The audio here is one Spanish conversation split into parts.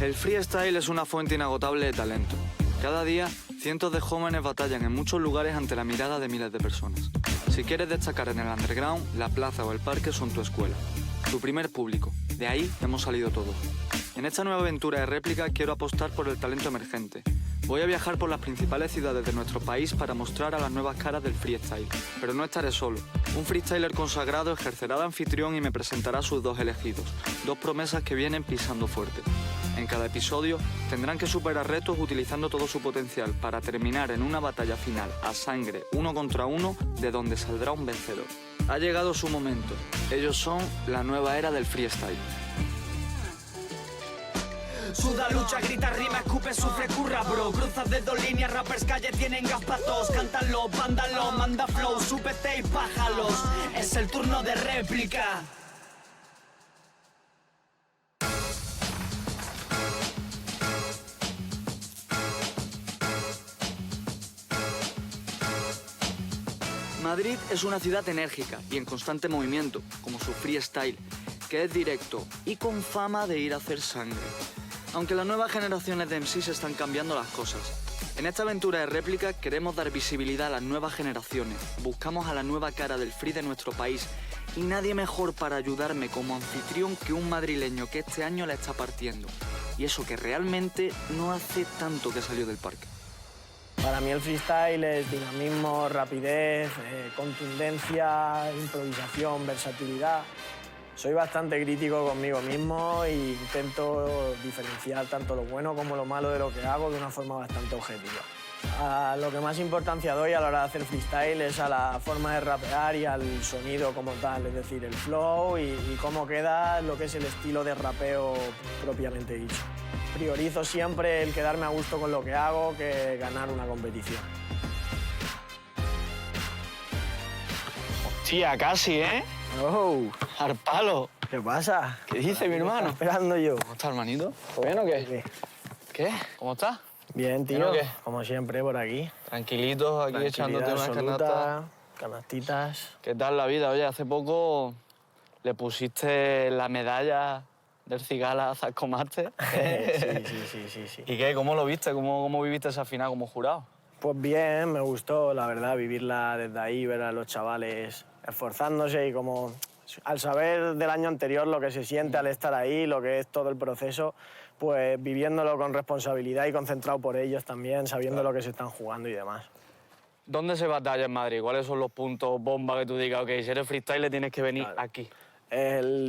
El freestyle es una fuente inagotable de talento. Cada día, cientos de jóvenes batallan en muchos lugares ante la mirada de miles de personas. Si quieres destacar en el underground, la plaza o el parque son tu escuela, tu primer público. De ahí hemos salido todos. En esta nueva aventura de réplica quiero apostar por el talento emergente. Voy a viajar por las principales ciudades de nuestro país para mostrar a las nuevas caras del freestyle. Pero no estaré solo. Un freestyler consagrado ejercerá de anfitrión y me presentará a sus dos elegidos, dos promesas que vienen pisando fuerte. En cada episodio tendrán que superar retos utilizando todo su potencial para terminar en una batalla final a sangre, 1 contra 1, de donde saldrá un vencedor. Ha llegado su momento. Ellos son la nueva era del freestyle. Suda, lucha, grita, rima, escupe, sufre, curra, bro. Cruzas de dos líneas, rappers calle tienen gas pa' todos. Cántalo, vándalo, manda flow, súpete y pájalos. Es el turno de réplica. Madrid es una ciudad enérgica y en constante movimiento, como su freestyle, que es directo y con fama de ir a hacer sangre. Aunque las nuevas generaciones de MCs están cambiando las cosas. En esta aventura de réplica queremos dar visibilidad a las nuevas generaciones, buscamos a la nueva cara del free de nuestro país y nadie mejor para ayudarme como anfitrión que un madrileño que este año la está partiendo. Y eso que realmente no hace tanto que salió del parque. Para mí el freestyle es dinamismo, rapidez, contundencia, improvisación, versatilidad. Soy bastante crítico conmigo mismo e intento diferenciar tanto lo bueno como lo malo de lo que hago de una forma bastante objetiva. A lo que más importancia doy a la hora de hacer freestyle es a la forma de rapear y al sonido como tal, es decir, el flow y cómo queda lo que es el estilo de rapeo propiamente dicho. Priorizo siempre el quedarme a gusto con lo que hago que ganar una competición. Hostia, casi, ¿eh? ¡Oh! ¡Al palo! ¿Qué pasa? ¿Qué dice mi hermano? Esperando yo. ¿Cómo está, hermanito? ¿Todo bien o qué? ¿Qué? ¿Cómo estás? Bien, tío. ¿Bien o qué? Como siempre, por aquí. Tranquilitos, aquí echándote unas canastas. Canastitas. ¿Qué tal la vida? Oye, hace poco le pusiste la medalla del Cigala a Zasco Master. Sí. ¿Y qué? ¿Cómo lo viste? ¿Cómo viviste esa final como jurado? Pues bien, me gustó, la verdad, vivirla desde ahí, ver a los chavales esforzándose y como al saber del año anterior lo que se siente al estar ahí, lo que es todo el proceso, pues viviéndolo con responsabilidad y concentrado por ellos también, sabiendo lo que se están jugando y demás. ¿Dónde se batalla en Madrid? ¿Cuáles son los puntos bomba que tú digas, ok, si eres freestyle tienes que venir aquí?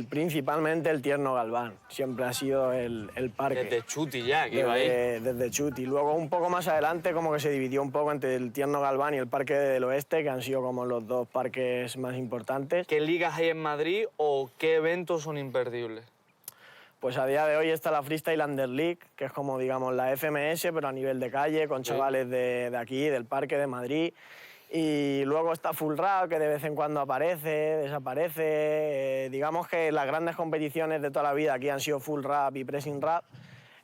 Principalmente el Tierno Galván, siempre ha sido el parque. Desde Chuti ya, que iba ahí. Desde Chuti. Luego un poco más adelante como que se dividió un poco entre el Tierno Galván y el Parque del Oeste, que han sido como los dos parques más importantes. ¿Qué ligas hay en Madrid o qué eventos son imperdibles? Pues a día de hoy está la Freestyle Under League, que es como, digamos, la FMS, pero a nivel de calle, con chavales de aquí, del Parque de Madrid. Y luego está Full Rap, que de vez en cuando aparece, desaparece. Digamos que las grandes competiciones de toda la vida aquí han sido Full Rap y Pressing Rap.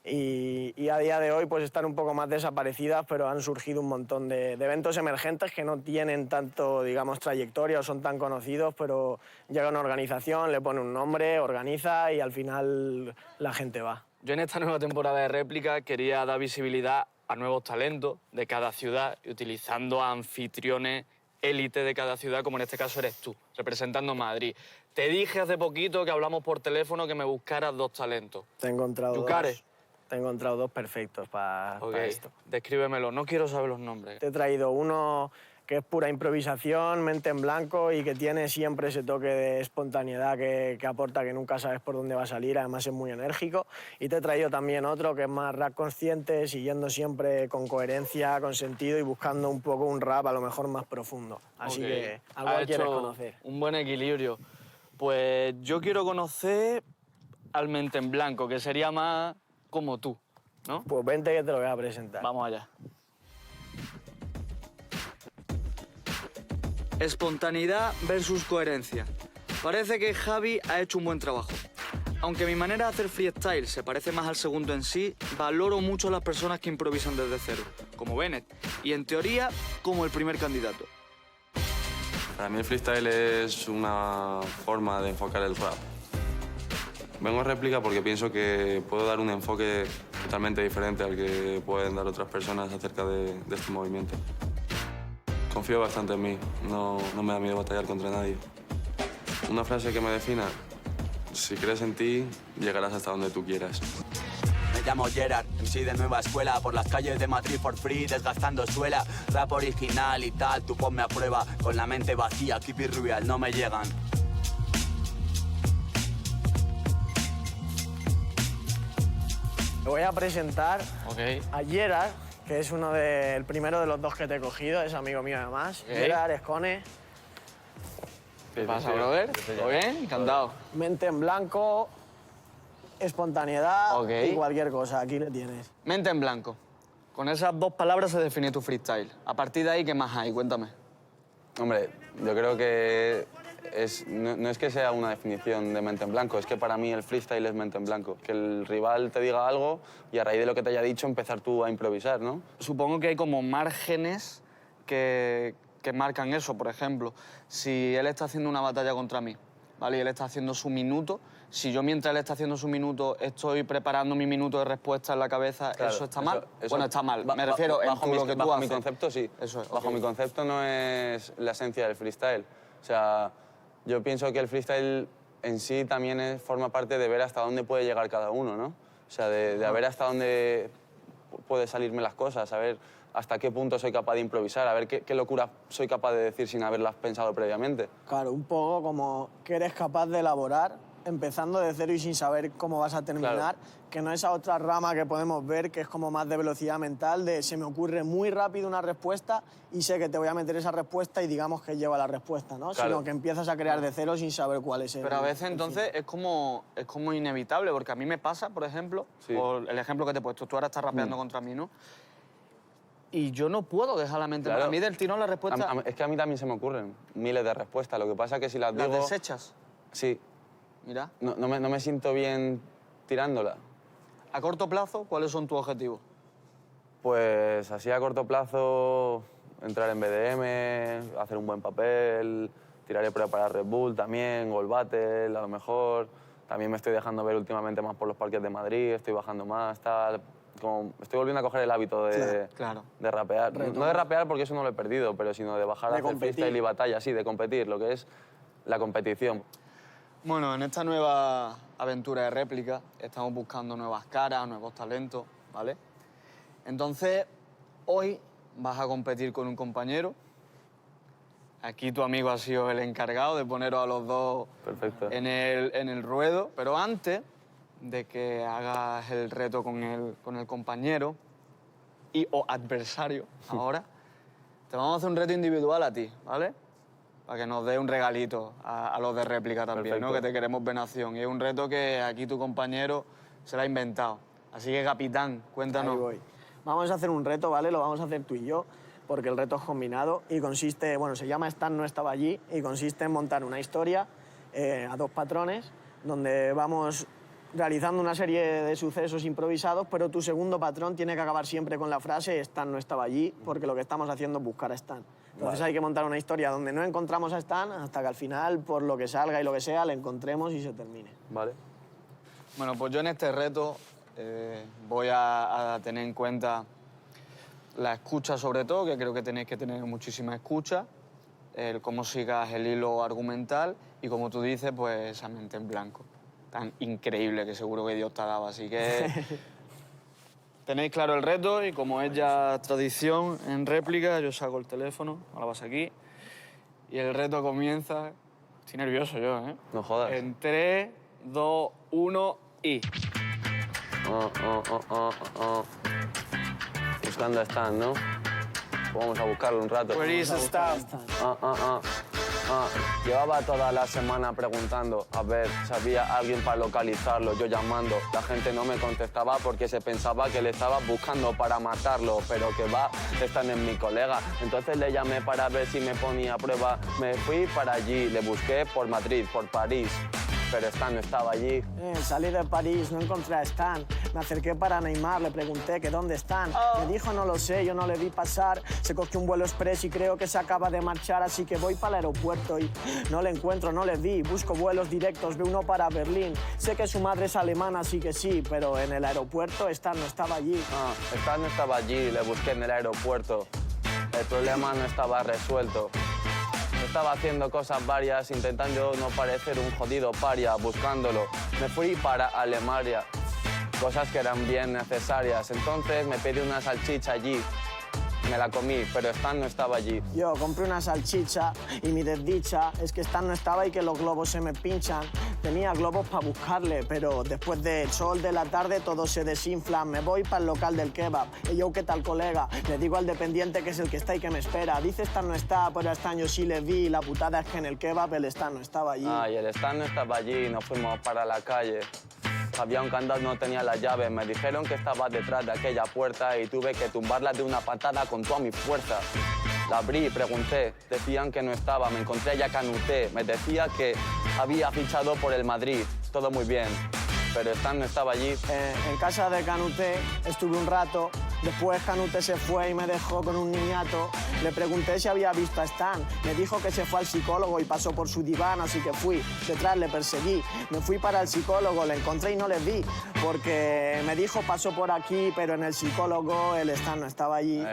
Y a día de hoy pues están un poco más desaparecidas, pero han surgido un montón de eventos emergentes que no tienen tanto, digamos, trayectoria o son tan conocidos, pero llega una organización, le pone un nombre, organiza y al final la gente va. Yo en esta nueva temporada de réplica quería dar visibilidad a nuevos talentos de cada ciudad y utilizando a anfitriones élite de cada ciudad, como en este caso eres tú, representando Madrid. Te dije hace poquito que hablamos por teléfono que me buscaras 2 talentos. Te he encontrado ¿Yucares? 2. Te he encontrado 2 perfectos para esto. Descríbemelo, no quiero saber los nombres. Te he traído uno que es pura improvisación, mente en blanco y que tiene siempre ese toque de espontaneidad que aporta, que nunca sabes por dónde va a salir, además es muy enérgico. Y te he traído también otro que es más rap consciente, siguiendo siempre con coherencia, con sentido y buscando un poco un rap a lo mejor más profundo. Así que algo que quieres conocer. Un buen equilibrio. Pues yo quiero conocer al mente en blanco, que sería más como tú, ¿no? Pues vente que te lo voy a presentar. Vamos allá. Espontaneidad versus coherencia. Parece que Javi ha hecho un buen trabajo. Aunque mi manera de hacer freestyle se parece más al segundo en sí, valoro mucho a las personas que improvisan desde cero, como Bennett, y en teoría, como el primer candidato. Para mí el freestyle es una forma de enfocar el rap. Vengo a réplica porque pienso que puedo dar un enfoque totalmente diferente al que pueden dar otras personas acerca de este movimiento. Confío bastante en mí, no me da miedo batallar contra nadie. Una frase que me defina: si crees en ti, llegarás hasta donde tú quieras. Me llamo Gerard, MC de nueva escuela, por las calles de Madrid for free, desgastando suela. Rap original y tal, tú ponme a prueba, con la mente vacía, keep it real, no me llegan. Te voy a presentar Ok. a Gerard, que es el primero de los dos que te he cogido, es amigo mío además. Gerard Escone, ¿Qué pasa, brother? ¿Todo bien? Encantado. mente en blanco, espontaneidad Ok. y cualquier cosa, aquí le tienes. Mente en blanco. Con esas dos palabras se define tu freestyle. A partir de ahí, ¿qué más hay? Cuéntame. Hombre, yo creo que no es que sea una definición de mente en blanco, es que para mí el freestyle es mente en blanco. Que el rival te diga algo y a raíz de lo que te haya dicho empezar tú a improvisar, ¿no? Supongo que hay como márgenes que marcan eso. Por ejemplo, si él está haciendo una batalla contra mí, ¿vale? Y él está haciendo su minuto. Si yo, mientras él está haciendo su minuto, estoy preparando mi minuto de respuesta en la cabeza, Claro, ¿eso está mal? eso- Bueno, está mal. Me refiero bajo en mi, lo que tú bajo haces. mi concepto, sí. Eso es, Bajo ok. mi concepto no es la esencia del freestyle. O sea, yo pienso que el freestyle en sí también forma parte de ver hasta dónde puede llegar cada uno, ¿no? O sea, de ver hasta dónde puede salirme las cosas, a ver hasta qué punto soy capaz de improvisar, a ver qué locura soy capaz de decir sin haberlas pensado previamente. Claro, un poco como que eres capaz de elaborar, empezando de cero y sin saber cómo vas a terminar, Claro. que no esa otra rama que podemos ver, que es como más de velocidad mental, de se me ocurre muy rápido una respuesta y sé que te voy a meter esa respuesta y digamos que lleva la respuesta, ¿no? Claro. Sino que empiezas a crear de cero sin saber cuál es el... Pero a veces el entonces es como inevitable, porque a mí me pasa, por ejemplo, Sí. por el ejemplo que te he puesto, tú ahora estás rapeando contra mí, ¿no? Y yo no puedo dejar la mente... Claro. A mí del tirón la respuesta... Es que a mí también se me ocurren miles de respuestas, lo que pasa es que si las ¿Las digo... desechas? Sí, Mira. no me siento bien tirándola. A corto plazo, ¿cuáles son tus objetivos? Pues así a corto plazo, entrar en BDM, hacer un buen papel, tiraré prueba para Red Bull también, Gold Battle, a lo mejor. También me estoy dejando ver últimamente más por los parques de Madrid, estoy bajando más, tal. Como estoy volviendo a coger el hábito Claro. de rapear. No de rapear porque eso no lo he perdido, pero sino de bajar De a hacer competir. freestyle y batalla, sí, de competir, lo que es la competición. Bueno, en esta nueva aventura de réplica estamos buscando nuevas caras, nuevos talentos, ¿vale? Entonces, hoy vas a competir con un compañero. Aquí tu amigo ha sido el encargado de poneros a los dos Perfecto. en el ruedo. Pero antes de que hagas el reto con el compañero o adversario ahora, te vamos a hacer un reto individual a ti, ¿vale? Para que nos dé un regalito a los de réplica también, ¿no? Perfecto. Que te queremos ver en acción. Y es un reto que aquí tu compañero se lo ha inventado. Así que, capitán, cuéntanos. Ahí voy. Vamos a hacer un reto, ¿vale? Lo vamos a hacer tú y yo, porque el reto es combinado y consiste, bueno, se llama Stan no estaba allí y consiste en montar una historia a dos patrones donde vamos realizando una serie de sucesos improvisados, pero tu segundo patrón tiene que acabar siempre con la frase Stan no estaba allí, porque lo que estamos haciendo es buscar a Stan. Entonces hay que montar una historia donde no encontramos a Stan hasta que al final, por lo que salga y lo que sea, le encontremos y se termine. ¿Vale? Bueno, pues yo en este reto voy a tener en cuenta la escucha sobre todo, que creo que tenéis que tener muchísima escucha, el cómo sigas el hilo argumental y, como tú dices, pues esa mente en blanco. Tan increíble que seguro que Dios te ha dado. Así que tenéis claro el reto y, como es ya tradición en réplica, yo saco el teléfono, ahora vas aquí, y el reto comienza. Estoy nervioso yo, ¿eh? No jodas. En 3, 2, 1 y... Buscando a Stan, ¿no? Pues vamos a buscarlo un rato. Where is Stan? Llevaba toda la semana preguntando a ver si había alguien para localizarlo. Yo llamando, la gente no me contestaba porque se pensaba que le estaba buscando para matarlo. Pero que va, Stan es mi colega. Entonces le llamé para ver si me ponía a prueba. Me fui para allí, le busqué por Madrid, por París. pero Stan no estaba allí. Salí de París, no encontré a Stan. Me acerqué para Neymar, le pregunté que dónde están. Me dijo, no lo sé, yo no le vi pasar. Se cogió un vuelo express y creo que se acaba de marchar, así que voy para el aeropuerto y no le encuentro, no le vi. Busco vuelos directos, veo uno para Berlín. Sé que su madre es alemana, así que sí, pero en el aeropuerto Stan no estaba allí. Stan no estaba allí, le busqué en el aeropuerto. El problema no estaba resuelto. Estaba haciendo cosas varias, intentando no parecer un jodido paria, buscándolo. Me fui para Alemania, cosas que eran bien necesarias. Entonces me pedí una salchicha allí. Me la comí, pero Stan no estaba allí. Yo compré una salchicha y mi desdicha es que Stan no estaba y que los globos se me pinchan. Tenía globos para buscarle, pero después del sol de la tarde todo se desinfla. Me voy para el local del kebab. Y yo, ¿qué tal, colega? Le digo al dependiente que es el que está y que me espera. Dice Stan no está, pero a Stan yo sí le vi. La putada es que en el kebab el Stan no estaba allí. Y el Stan no estaba allí, nos fuimos para la calle. Había un candado, no tenía la llave. Me dijeron que estaba detrás de aquella puerta y tuve que tumbarla de una patada con toda mi fuerza. La abrí y pregunté. Decían que no estaba. Me encontré ya Canuté. Me decía que había fichado por el Madrid. Todo muy bien. Pero Stan no estaba allí. En casa de Canuté estuve un rato. Después Canuté se fue y me dejó con un niñato. Le pregunté si había visto a Stan. Me dijo que se fue al psicólogo y pasó por su diván, así que fui. Detrás le perseguí. Me fui para el psicólogo, le encontré y no le vi. Porque me dijo pasó por aquí, pero en el psicólogo el Stan no estaba allí.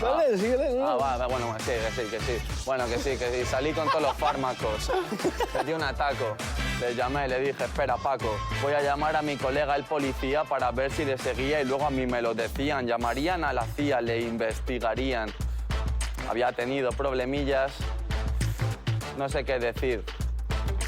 Vale, síguele. Bueno, que sí. Bueno, que sí. Salí con todos los fármacos. Le di un ataco. Le llamé, le dije, espera, Paco, voy a llamar a mi colega el policía para ver si le seguía y luego a mí me lo decían. Llamarían a la CIA, le investigarían. Había tenido problemillas, no sé qué decir.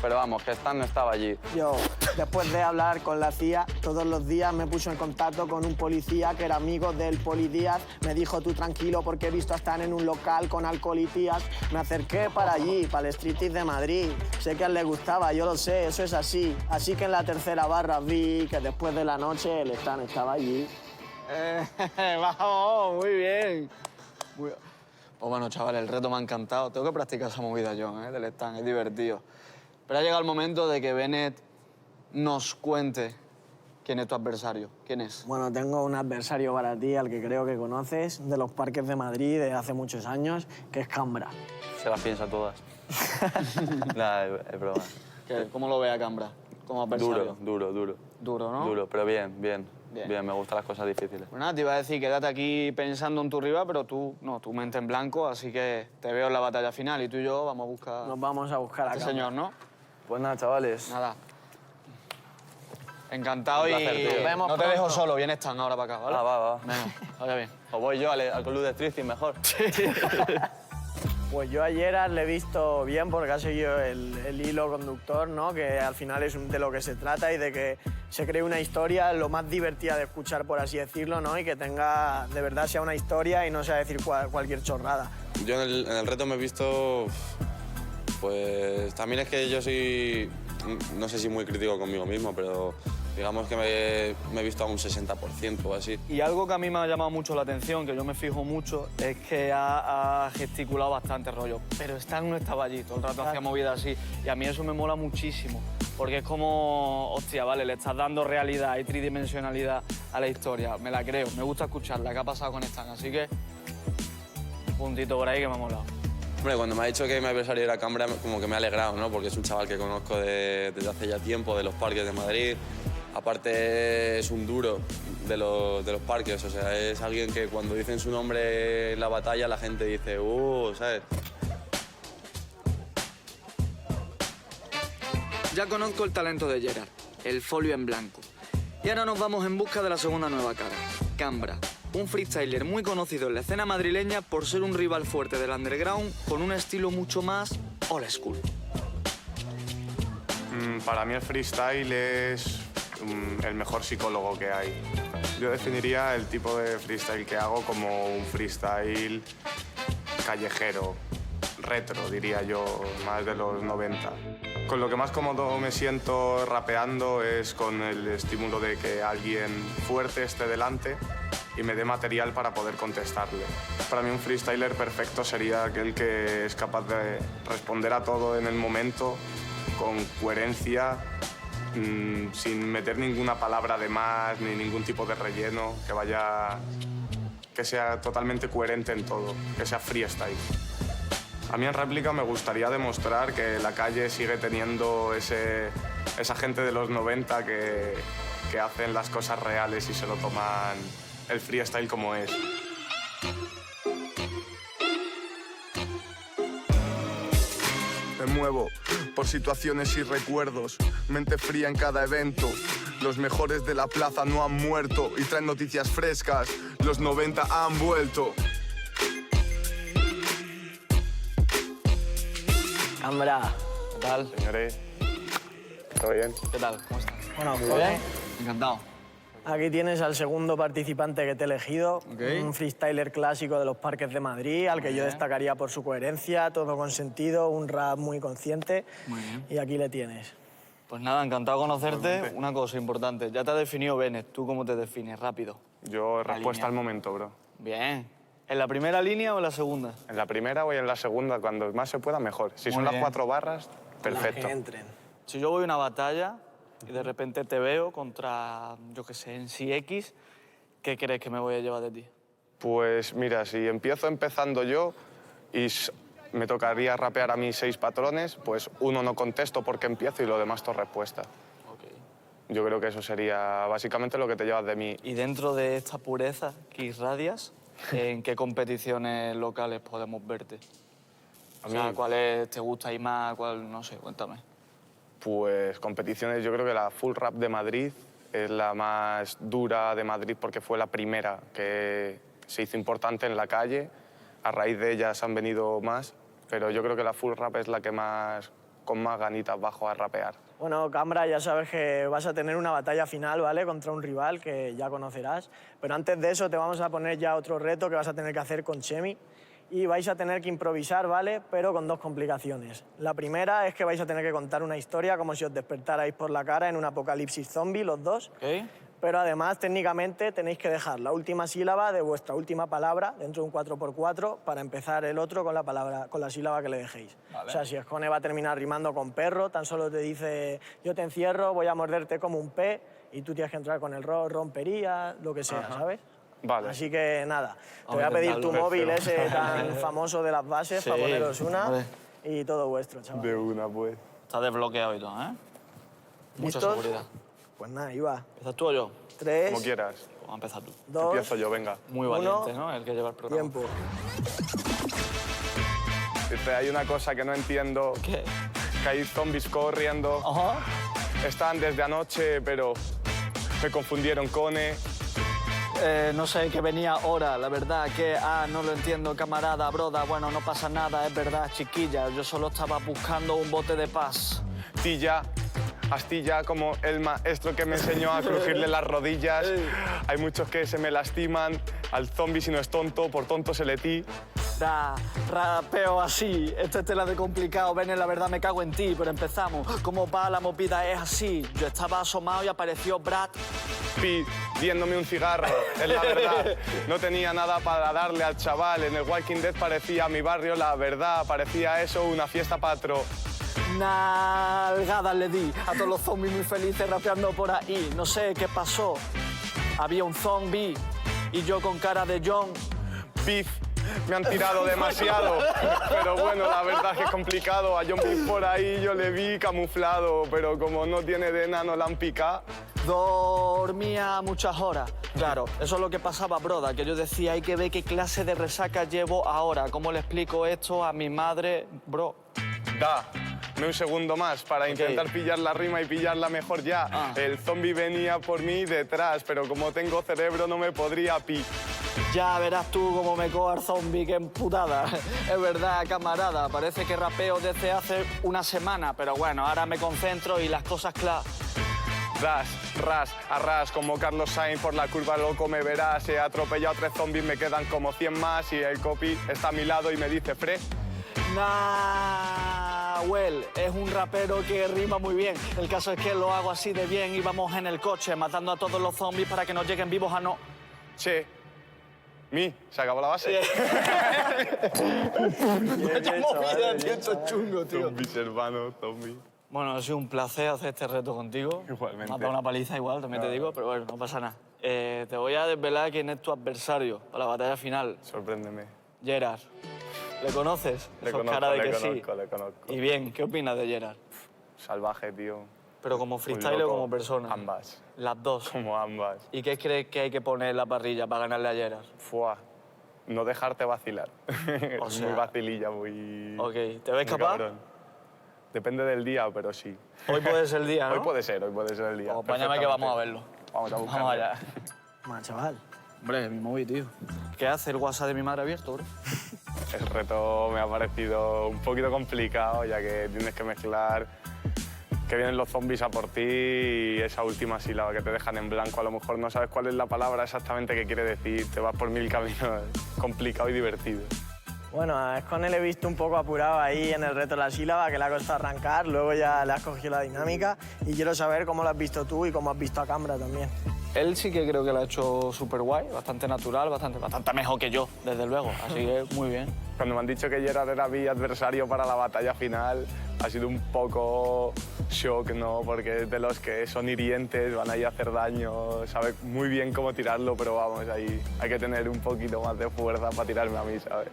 Pero vamos, que Stan no estaba allí. Yo, después de hablar con la CIA, todos los días me puso en contacto con un policía que era amigo del Poli Díaz. Me dijo, tú tranquilo, porque he visto a Stan en un local con alcohol y tías. Me acerqué para allí, para el Streetis de Madrid. Sé que a él le gustaba, yo lo sé, eso es así. Así que en la tercera barra vi que después de la noche el Stan estaba allí. Vamos, muy bien. Pues bueno, chavales, el reto me ha encantado. Tengo que practicar esa movida yo, del Stan, es divertido. Pero ha llegado el momento de que Bennett nos cuente quién es tu adversario. ¿Quién es? Bueno, tengo un adversario para ti, al que creo que conoces, de los parques de Madrid de hace muchos años, que es Cambra. Se las piensa todas. Es broma. ¿Cómo lo ve a Cambra como adversario? Duro. Duro, ¿no? Duro, pero bien, me gustan las cosas difíciles. Pues nada, te iba a decir, quédate aquí pensando en tu rival, pero tú, no, tu mente en blanco, así que te veo en la batalla final y tú y yo vamos a buscar... Nos vamos a buscar a este Cambra. señor, ¿no? Pues nada, chavales. Nada. Encantado Un placer, y tío. Vemos no te pronto. dejo solo, viene Stan ahora para acá, ¿vale? Va. Venga, vaya bien. O voy yo al club de Streeting mejor. Pues yo ayer le he visto bien porque ha seguido el hilo conductor, ¿no? Que al final es de lo que se trata y de que se cree una historia lo más divertida de escuchar, por así decirlo, ¿no? Y que tenga, de verdad, sea una historia y no sea decir cualquier chorrada. Yo en el reto me he visto... Pues también es que yo soy, no sé si muy crítico conmigo mismo, pero digamos que me he visto a un 60% o así. Y algo que a mí me ha llamado mucho la atención, que yo me fijo mucho, es que ha gesticulado bastante rollo. Pero Stan no estaba allí, todo el rato hacía movidas así. Y a mí eso me mola muchísimo, porque es como, hostia, vale, le estás dando realidad y tridimensionalidad a la historia. Me la creo, me gusta escucharla, qué ha pasado con Stan. Así que, puntito por ahí que me ha molado. Hombre, cuando me ha dicho que mi adversario era Cambra, como que me ha alegrado, ¿no? Porque es un chaval que conozco desde hace ya tiempo, de los parques de Madrid. Aparte es un duro de los parques, o sea, es alguien que cuando dicen su nombre en la batalla la gente dice, ¿sabes? Ya conozco el talento de Gerard, el folio en blanco. Y ahora nos vamos en busca de la segunda nueva cara, Cambra. Un freestyler muy conocido en la escena madrileña por ser un rival fuerte del underground con un estilo mucho más old school. Para mí el freestyle es el mejor psicólogo que hay. Yo definiría el tipo de freestyle que hago como un freestyle callejero, retro, diría yo, más de los 90. Con lo que más cómodo me siento rapeando es con el estímulo de que alguien fuerte esté delante y me dé material para poder contestarle. Para mí un freestyler perfecto sería aquel que es capaz de responder a todo en el momento con coherencia, sin meter ninguna palabra de más ni ningún tipo de relleno, que sea totalmente coherente en todo, que sea freestyle. A mí en réplica me gustaría demostrar que la calle sigue teniendo esa gente de los 90 que hacen las cosas reales y se lo toman el freestyle como es. Me muevo por situaciones y recuerdos, mente fría en cada evento. Los mejores de la plaza no han muerto y traen noticias frescas. Los 90 han vuelto. Cambra. ¿Qué tal? Señores, ¿todo bien? ¿Qué tal? ¿Cómo estás? Bueno, Muy joder. bien. Encantado. Aquí tienes al segundo participante que te he elegido, un freestyler clásico de los parques de Madrid, al que yo destacaría por su coherencia, todo con sentido, un rap muy consciente. Muy bien. Y aquí le tienes. Pues nada, encantado de conocerte. Una cosa importante, ya te ha definido Bennett. ¿Tú cómo te defines? Rápido. Yo respuesta línea. al momento, bro. Bien. ¿En la primera línea o en la segunda? En la primera o en la segunda, cuando más se pueda, mejor. Si son las bien. 4 barras, perfecto. Que entren. Si yo voy a una batalla y de repente te veo contra, yo qué sé, en CX, ¿qué crees que me voy a llevar de ti? Pues mira, si empezando yo y me tocaría rapear a mí 6 patrones, pues uno no contesto porque empiezo y lo demás todo respuesta. Yo creo que eso sería básicamente lo que te llevas de mí. Y dentro de esta pureza que irradias, ¿en qué competiciones locales podemos verte? A O sea, mí- ¿cuáles te gusta y más? ¿Cuál? No sé, cuéntame. Pues competiciones, yo creo que la Full Rap de Madrid es la más dura de Madrid porque fue la primera que se hizo importante en la calle. A raíz de ellas han venido más, pero yo creo que la Full Rap es la que con más ganitas bajo a rapear. Bueno, Cambra, ya sabes que vas a tener una batalla final, ¿vale? Contra un rival que ya conocerás. Pero antes de eso te vamos a poner ya otro reto que vas a tener que hacer con Chemi. Y vais a tener que improvisar, ¿vale? Pero con 2 complicaciones. La primera es que vais a tener que contar una historia como si os despertarais por la cara en un apocalipsis zombie, los dos. ¿Ok? Pero además, técnicamente, tenéis que dejar la última sílaba de vuestra última palabra dentro de un 4x4 para empezar el otro con la sílaba que le dejéis. Vale. O sea, si Escone va a terminar rimando con perro, tan solo te dice yo te encierro, voy a morderte como un pe y tú tienes que entrar con el rompería, lo que sea, ¿sabes? Vale. Así que nada, te Vamos voy a a pedir tu intentarlo. móvil ese tan famoso de las bases Sí, para poneros una vale. y todo vuestro, chaval. De una, pues. Está desbloqueado y todo, ¿eh? Mucha ¿Listos? seguridad. Pues nada, ahí va. ¿Empiezas tú o yo? 3, Como quieras. Pues vamos a empezar tú. 2, Empiezo yo, venga. Muy Uno. valiente, ¿no? El que lleva el programa. tiempo. Dice, hay una cosa que no entiendo, ¿Qué? que hay zombies corriendo. Ajá. Están desde anoche, pero me confundieron con... No sé, que venía ahora, la verdad que, no lo entiendo, camarada, broda, bueno, no pasa nada, es verdad, chiquilla, yo solo estaba buscando un bote de paz. Astilla, Astilla como el maestro que me enseñó a crujirle las rodillas. Hay muchos que se me lastiman, al zombie si no es tonto, por tonto se le ti. Rapeo así, esto es tela de complicado, ven, la verdad me cago en ti, pero empezamos, como va la movida es así, yo estaba asomado y apareció Brad. Pidiéndome un cigarro, es la verdad. No tenía nada para darle al chaval, en el Walking Dead parecía mi barrio, la verdad, parecía eso una fiesta patro. Nalgadas le di a todos los zombies muy felices rapeando por ahí. No sé qué pasó. Había un zombie y yo con cara de John. Beef, me han tirado demasiado. Pero bueno, la verdad es que es complicado. A John Beef por ahí yo le vi camuflado, pero como no tiene DNA no la han picado. Dormía muchas horas. Claro, eso es lo que pasaba, broda, que yo decía, hay que ver qué clase de resaca llevo ahora. ¿Cómo le explico esto a mi madre, bro? Dame un segundo más para intentar pillar la rima y pillarla mejor ya. El zombie venía por mí detrás, pero como tengo cerebro no me podría Ya verás tú cómo me coja el zombie, qué emputada. Es verdad, camarada, parece que rapeo desde hace una semana, pero bueno, ahora me concentro y las cosas claras. Ras, arras, como Carlos Sainz por la curva loco me verás. He atropellado 3 zombies, me quedan como 100 más y el copy está a mi lado y me dice Fre. Nahuel es un rapero que rima muy bien. El caso es que lo hago así de bien y vamos en el coche matando a todos los zombies para que nos lleguen vivos a no... Che, se acabó la base. Bien hecho, ¿vale? Bien hecho, ¿vale? chungo, tío. Zombies, hermano, zombies. Bueno, ha sido un placer hacer este reto contigo. Igualmente. Me has dado una paliza igual, también te digo, pero bueno, no pasa nada. Te voy a desvelar quién es tu adversario para la batalla final. Sorpréndeme. Gerard. ¿Le conoces? Le Sos conozco, cara de le que conozco, sí. le conozco. Y bien, ¿qué opinas de Gerard? Salvaje, tío. ¿Pero como Muy freestyle o loco. como persona? Ambas. Las dos. Como ambas. ¿Y qué crees que hay que poner en la parrilla para ganarle a Gerard? Fua. No dejarte vacilar. O sea- Muy vacililla, muy... Ok, ¿te ves muy capaz? cabrón. Depende del día, pero sí. Hoy puede ser el día, ¿no? Hoy puede ser el día. Pues apáñame que vamos a verlo. Vamos a buscarlo. Vamos allá. Más chaval. Hombre, mi móvil, tío. ¿Qué hace el WhatsApp de mi madre abierto, bro? El reto me ha parecido un poquito complicado, ya que tienes que mezclar que vienen los zombies a por ti y esa última sílaba que te dejan en blanco. A lo mejor no sabes cuál es la palabra exactamente que quiere decir, te vas por mil caminos. Complicado y divertido. Bueno, a Escone le he visto un poco apurado ahí en el reto de la sílaba, que le ha costado arrancar, luego ya le has cogido la dinámica y quiero saber cómo lo has visto tú y cómo has visto a Cambra también. Él sí que creo que lo ha hecho súper guay, bastante natural, bastante mejor que yo, desde luego. Así que muy bien. Cuando me han dicho que Gerard era mi adversario para la batalla final, ha sido un poco shock, ¿no? Porque es de los que son hirientes, van ahí a hacer daño, sabe muy bien cómo tirarlo, pero vamos, ahí hay que tener un poquito más de fuerza para tirarme a mí, ¿sabes?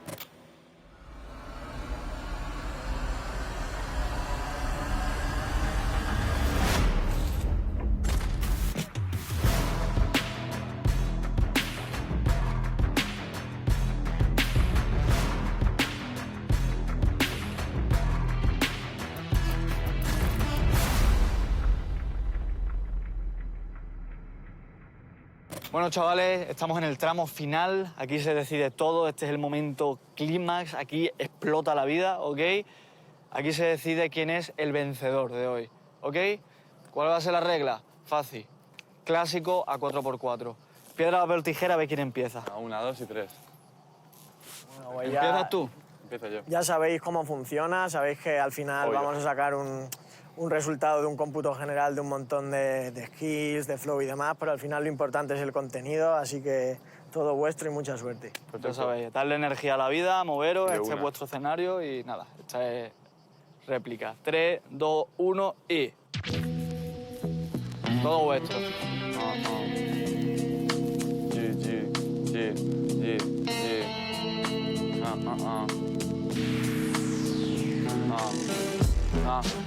Bueno, chavales, estamos en el tramo final. Aquí se decide todo. Este es el momento clímax. Aquí explota la vida, ¿ok? Aquí se decide quién es el vencedor de hoy, ¿ok? ¿Cuál va a ser la regla? Fácil. Clásico a 4x4. Piedra, papel, tijera, ve quién empieza. A 1, 2 y 3. Bueno, pues ¿Empiezas tú? Empiezo yo. Ya sabéis cómo funciona, sabéis que al final Obvio. vamos a sacar un resultado de un cómputo general de un montón de skills, de flow y demás, pero al final lo importante es el contenido, así que todo vuestro y mucha suerte. Ya sabéis, darle energía a la vida, moveros, De este es una. vuestro escenario y nada, esta es réplica. 3, 2, 1 y... Todo vuestro.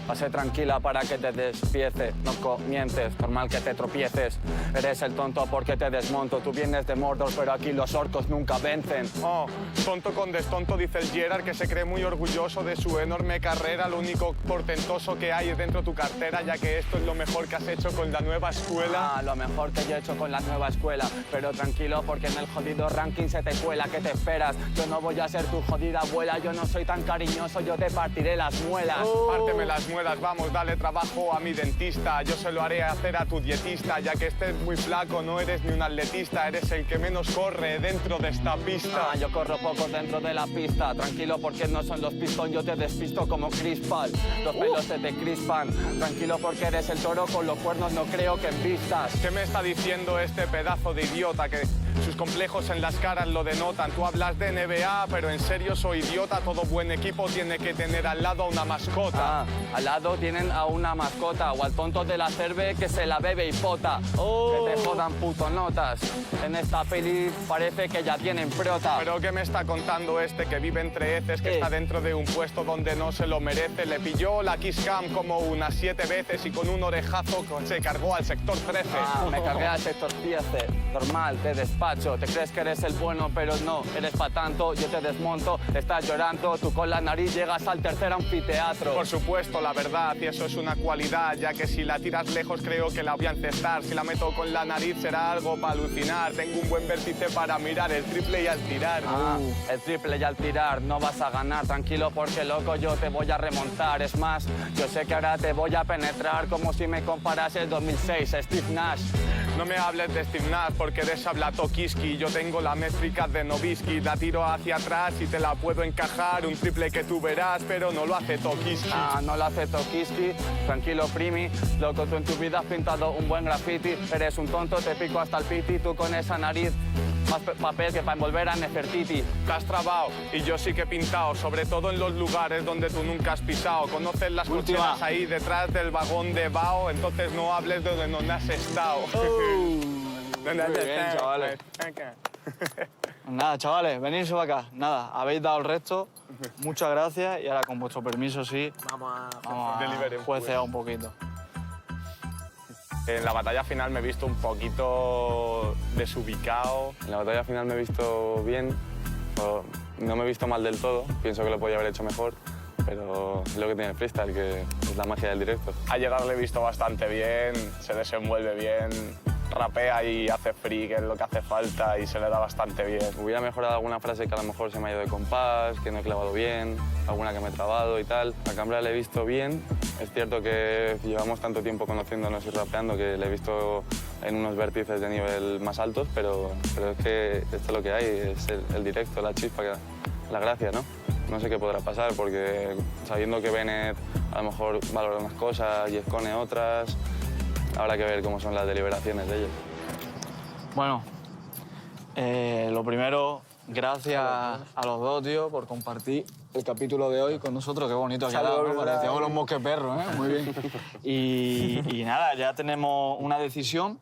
Pase tranquila para que te despieces, no comiences, normal que te tropieces. Eres el tonto porque te desmonto, tú vienes de Mordor, pero aquí los orcos nunca vencen. Oh, tonto con destonto, dice el Gerard, que se cree muy orgulloso de su enorme carrera. Lo único portentoso que hay es dentro de tu cartera, ya que esto es lo mejor que has hecho con la nueva escuela. Lo mejor que yo he hecho con la nueva escuela, pero tranquilo porque en el jodido ranking se te cuela, ¿qué te esperas? Yo no voy a ser tu jodida abuela, yo no soy tan cariñoso, yo te partiré las muelas. Párteme las muelas, vamos, dale trabajo a mi dentista. Yo se lo haré hacer a tu dietista, ya que estés muy flaco, no eres ni un atletista, eres el que menos corre dentro de esta pista. Yo corro poco dentro de la pista, tranquilo porque no son los pistón, yo te despisto como Chris Paul. Los pelos se te crispan, tranquilo porque eres el toro con los cuernos, no creo que envistas. ¿Qué me está diciendo este pedazo de idiota que sus complejos en las caras lo denotan? Tú hablas de NBA, pero en serio soy idiota. Todo buen equipo tiene que tener al lado a una mascota. Al lado tienen a una mascota o al tonto de la cerve que se la bebe y pota. Que te jodan puto notas. En esta peli parece que ya tienen prota. ¿Pero qué me está contando este que vive entre heces, que está dentro de un puesto donde no se lo merece? Le pilló la Kiss Cam como unas 7 veces y con un orejazo se cargó al sector 13. Me cargué al sector 13, normal, te despacho. Te crees que eres el bueno, pero no, eres pa' tanto. Yo te desmonto, estás llorando, tú con la nariz llegas al tercer anfiteatro. Por supuesto, la verdad, y eso es una cualidad, ya que si la tiras lejos creo que la voy a encestar. Si la meto con la nariz será algo para alucinar. Tengo un buen vértice para mirar el triple y al tirar. El triple y al tirar no vas a ganar, tranquilo porque loco yo te voy a remontar. Es más, yo sé que ahora te voy a penetrar como si me comparases 2006 a Steve Nash. No me hables de Steve Nash porque eres habla Tokiski. Yo tengo la métrica de Nowitzki, la tiro hacia atrás y te la puedo encajar. Un triple que tú verás, pero no lo hace Tokiski. No lo hace Tokiski, tranquilo primi. Loco, tú en tu vida has pintado un buen graffiti. Eres un tonto, te pico hasta el piti, tú con esa nariz. Más papel que para envolver a Nefertiti. Que has trabado y yo sí que he pintado, sobre todo en los lugares donde tú nunca has pisado. Conoces las cocheras ahí detrás del vagón de Bao, entonces no hables de donde no has estado. Muy bien, chavales. Nada, chavales, venirse para acá. Nada, habéis dado el resto. Muchas gracias y ahora, con vuestro permiso, sí, vamos a juecear un poquito. En la batalla final me he visto un poquito desubicado. En la batalla final me he visto bien, no me he visto mal del todo, pienso que lo podía haber hecho mejor, pero es lo que tiene el freestyle, que es la magia del directo. A llegar le he visto bastante bien, se desenvuelve bien, rapea y hace free, que es lo que hace falta, y se le da bastante bien. Hubiera mejorado alguna frase que a lo mejor se me ha ido de compás, que no he clavado bien, alguna que me he trabado y tal. A Cambra le he visto bien. Es cierto que llevamos tanto tiempo conociéndonos y rapeando que le he visto en unos vértices de nivel más altos, pero es que esto es lo que hay, es el directo, la chispa, la gracia, ¿no? No sé qué podrá pasar, porque sabiendo que Bennett a lo mejor valora unas cosas y Escone otras, habrá que ver cómo son las deliberaciones de ellos. Bueno, lo primero, gracias a los dos, tío, por compartir el capítulo de hoy con nosotros. Qué bonito ha quedado, ¿no? Parecíamos los mosqueperros, ¿eh? Muy bien. Y nada, ya tenemos una decisión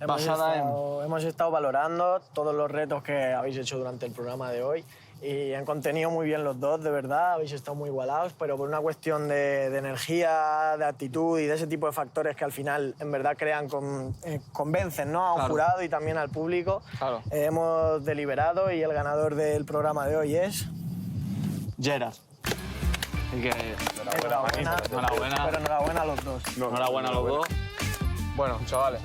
Hemos estado valorando todos los retos que habéis hecho durante el programa de hoy y han contenido muy bien los dos, de verdad, habéis estado muy igualados, pero por una cuestión de energía, de actitud y de ese tipo de factores que al final en verdad convencen, ¿no? A un jurado y también al público. Claro. Hemos deliberado y el ganador del programa de hoy es... Gerard. Así que enhorabuena. Pero enhorabuena a los dos. Enhorabuena a los dos. Bueno, chavales,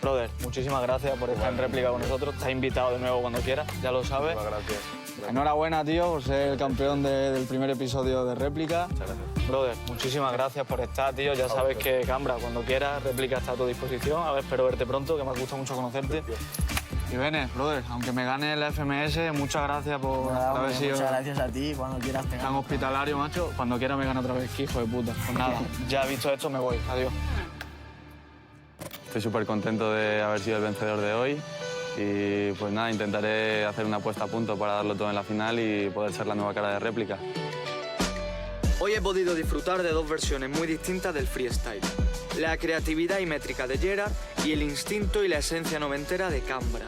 brother, muchísimas gracias por estar en réplica con nosotros. Estás invitado de nuevo cuando quieras, ya lo sabes. Muchas gracias. Enhorabuena, tío, por ser el campeón del primer episodio de réplica. Muchas gracias. Brother, muchísimas gracias por estar, tío. Ya sabes que Cambra, cuando quieras, réplica está a tu disposición. A ver, espero verte pronto, que me gusta mucho conocerte. Y Bennett, brother, aunque me gane la FMS, muchas gracias por haber sido... Muchas gracias a ti, cuando quieras te tan hospitalario, macho. Cuando quiera me gane otra vez, hijo de puta. Pues nada, ya visto esto me voy. Adiós. Estoy súper contento de haber sido el vencedor de hoy y pues nada, intentaré hacer una puesta a punto para darlo todo en la final y poder ser la nueva cara de réplica. Hoy he podido disfrutar de dos versiones muy distintas del freestyle. La creatividad y métrica de Gerard y el instinto y la esencia noventera de Cambra.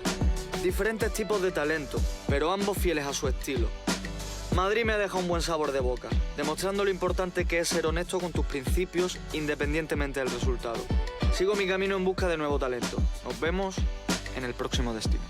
Diferentes tipos de talento, pero ambos fieles a su estilo. Madrid me deja un buen sabor de boca, demostrando lo importante que es ser honesto con tus principios independientemente del resultado. Sigo mi camino en busca de nuevo talento. Nos vemos en el próximo destino.